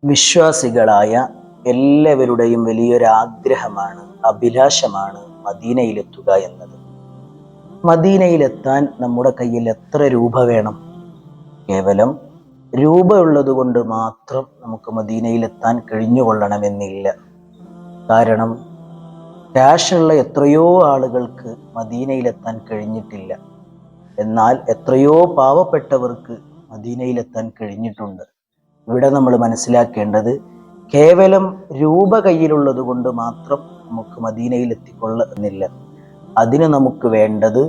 വിശ്വാസികളായ എല്ലാവരുടെയും വലിയൊരാഗ്രഹമാണ്, അഭിലാഷമാണ് മദീനയിലെത്തുക എന്നത്. മദീനയിലെത്താൻ നമ്മുടെ കയ്യിൽ എത്ര രൂപ വേണം? കേവലം രൂപ ഉള്ളത് കൊണ്ട് മാത്രം നമുക്ക് മദീനയിലെത്താൻ കഴിഞ്ഞുകൊള്ളണമെന്നില്ല. കാരണം ക്യാഷുള്ള എത്രയോ ആളുകൾക്ക് മദീനയിലെത്താൻ കഴിഞ്ഞിട്ടില്ല. എന്നാൽ എത്രയോ പാവപ്പെട്ടവർക്ക് മദീനയിലെത്താൻ കഴിഞ്ഞിട്ടുണ്ട്. ഇവിടെ നമ്മൾ മനസ്സിലാക്കേണ്ടത്, കേവലം രൂപ കയ്യിലുള്ളത് കൊണ്ട് മാത്രം നമുക്ക് മദീനയിൽ എത്തിക്കൊള്ളുന്നില്ല. അതിന് നമുക്ക് വേണ്ടത്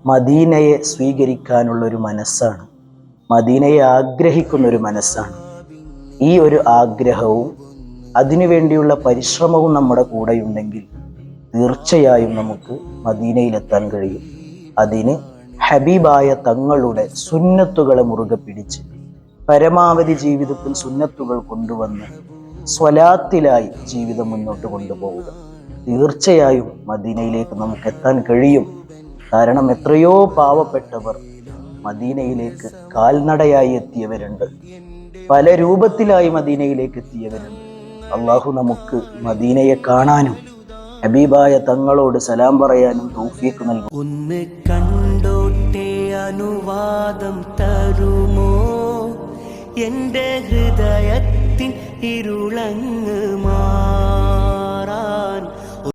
മദീനയെ സ്വീകരിക്കാനുള്ളൊരു മനസ്സാണ്, മദീനയെ ആഗ്രഹിക്കുന്നൊരു മനസ്സാണ്. ഈ ഒരു ആഗ്രഹവും അതിനുവേണ്ടിയുള്ള പരിശ്രമവും നമ്മുടെ കൂടെയുണ്ടെങ്കിൽ തീർച്ചയായും നമുക്ക് മദീനയിലെത്താൻ കഴിയും. അതിന് ഹബീബായ തങ്ങളുടെ സുന്നത്തുകളെ മുറുകെ പിടിച്ച് പരമാവധി ജീവിതത്തിൽ സുന്നത്തുകൾ കൊണ്ടുവന്ന് സ്വലാത്തിലായി ജീവിതം മുന്നോട്ട് കൊണ്ടുപോവുക. തീർച്ചയായും മദീനയിലേക്ക് നമുക്ക് എത്താൻ കഴിയും. കാരണം എത്രയോ പാവപ്പെട്ടവർ മദീനയിലേക്ക് കാൽനടയായി എത്തിയവരുണ്ട്, പല രൂപത്തിലായി മദീനയിലേക്ക് എത്തിയവരുണ്ട്. അള്ളാഹു നമുക്ക് മദീനയെ കാണാനും ഹബീബായ തങ്ങളോട് സലാം പറയാനും തൗഫീഖ് നൽകും. ഒന്ന് കണ്ടോട്ടെ അനുവാദം തരുമോ, എൻ്റെ ഹൃദയത്തിൻ ഇരുളങ്ങ്